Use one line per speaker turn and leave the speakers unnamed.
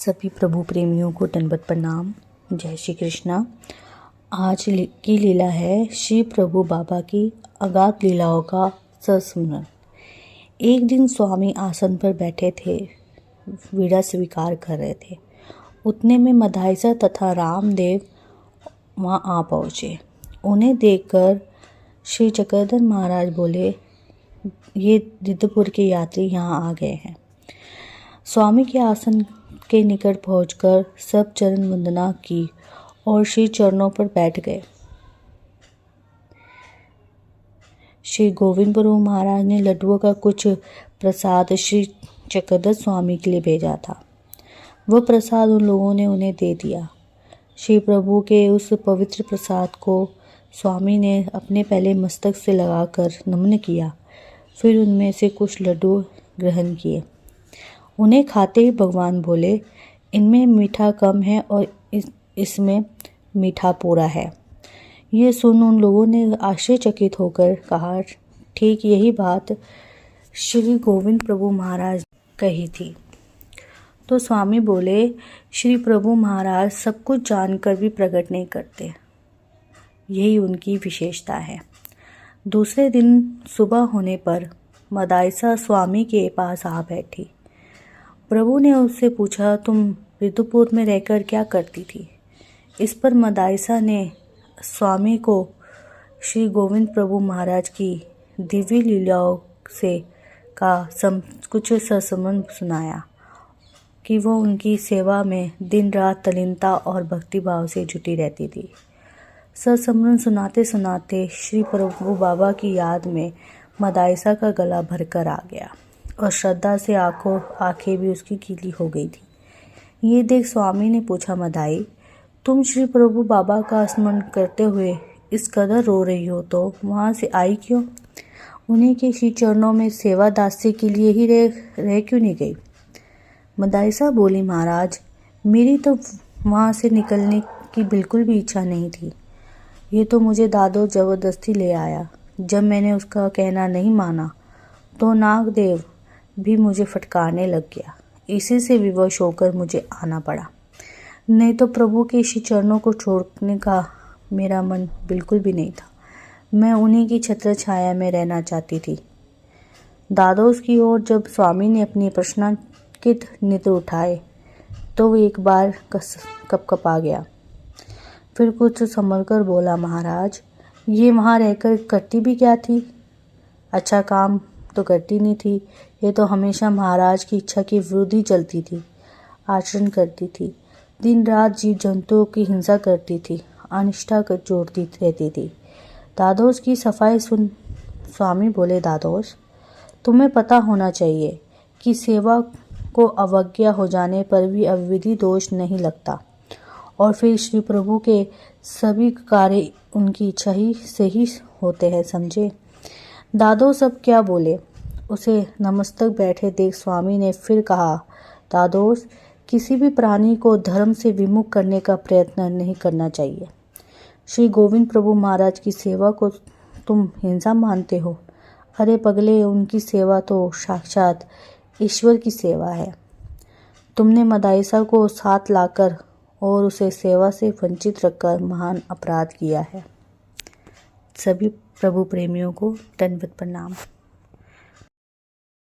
सभी प्रभु प्रेमियों को दंडवत प्रणाम। जय श्री कृष्णा। आज की लीला है श्री प्रभु बाबा की अगाध लीलाओं का संस्मरण। एक दिन स्वामी आसन पर बैठे थे, वीणा स्वीकार कर रहे थे। उतने में मधाइसा तथा रामदेव वहाँ आ पहुँचे। उन्हें देखकर श्री चक्रधर महाराज बोले, ये रिद्धपुर के यात्री यहाँ आ गए हैं। स्वामी के आसन के निकट पहुंचकर सब चरण वंदना की और श्री चरणों पर बैठ गए। श्री गोविंद प्रभु महाराज ने लड्डुओं का कुछ प्रसाद श्री चक्रधर स्वामी के लिए भेजा था। वह प्रसाद उन लोगों ने उन्हें दे दिया। श्री प्रभु के उस पवित्र प्रसाद को स्वामी ने अपने पहले मस्तक से लगाकर नमन किया, फिर उनमें से कुछ लड्डू ग्रहण किए। उन्हें खाते ही भगवान बोले, इनमें मीठा कम है और इसमें मीठा पूरा है। ये सुन उन लोगों ने आश्चर्यचकित होकर कहा, ठीक यही बात श्री गोविंद प्रभु महाराज कही थी। तो स्वामी बोले, श्री प्रभु महाराज सब कुछ जानकर भी प्रकट नहीं करते, यही उनकी विशेषता है। दूसरे दिन सुबह होने पर मदाइसा स्वामी के पास आ बैठी। प्रभु ने उससे पूछा, तुम रिद्धपुर में रहकर क्या करती थी? इस पर मदाइसा ने स्वामी को श्री गोविंद प्रभु महाराज की दिव्य लीलाओं से कुछ संस्मरण सुनाया कि वो उनकी सेवा में दिन रात तल्लीनता और भक्तिभाव से जुटी रहती थी। संस्मरण सुनाते सुनाते श्री प्रभु बाबा की याद में मदाइसा का गला भरकर आ गया और श्रद्धा से आंखें भी उसकी गीली हो गई थी। ये देख स्वामी ने पूछा, मदाई, तुम श्री प्रभु बाबा का स्मरण करते हुए इस कदर रो रही हो तो वहाँ से आई क्यों? उन्हीं के श्री चरणों में सेवा दासी के लिए ही रह क्यों नहीं गई? मदाइसा बोली, महाराज, मेरी तो वहाँ से निकलने की बिल्कुल भी इच्छा नहीं थी। ये तो मुझे दादो जबरदस्ती ले आया। जब मैंने उसका कहना नहीं माना तो नागदेव भी मुझे फटकारने लग गया। इसी से विवश होकर मुझे आना पड़ा, नहीं तो प्रभु के श्री चरणों को छोड़ने का मेरा मन बिल्कुल भी नहीं था। मैं उन्हीं की छत्र छाया में रहना चाहती थी। दादोस की ओर जब स्वामी ने अपनी प्रश्नांकित नेत्र उठाए तो वो एक बार कपकपा गया। फिर कुछ संभलकर बोला, महाराज, ये वहाँ रहकर करती भी क्या थी? अच्छा काम तो करती नहीं थी। ये तो हमेशा महाराज की इच्छा के विरुद्ध ही चलती थी, आचरण करती थी। दिन रात जीव जंतुओं की हिंसा करती थी, अनिष्ठा कर जोड़ती रहती थी। दादोस की सफाई सुन स्वामी बोले, दादोस, तुम्हें पता होना चाहिए कि सेवा को अवज्ञा हो जाने पर भी अविधि दोष नहीं लगता और फिर श्री प्रभु के सभी कार्य उनकी इच्छा ही से ही होते हैं, समझे? दादो सब क्या बोले? उसे नमस्तक बैठे देख स्वामी ने फिर कहा, दादोस, किसी भी प्राणी को धर्म से विमुख करने का प्रयत्न नहीं करना चाहिए। श्री गोविंद प्रभु महाराज की सेवा को तुम हिंसा मानते हो? अरे पगले, उनकी सेवा तो साक्षात ईश्वर की सेवा है। तुमने मदाइसा को साथ लाकर और उसे सेवा से वंचित रखकर महान अपराध किया है। सभी प्रभु प्रेमियों को दंडवत प्रणाम।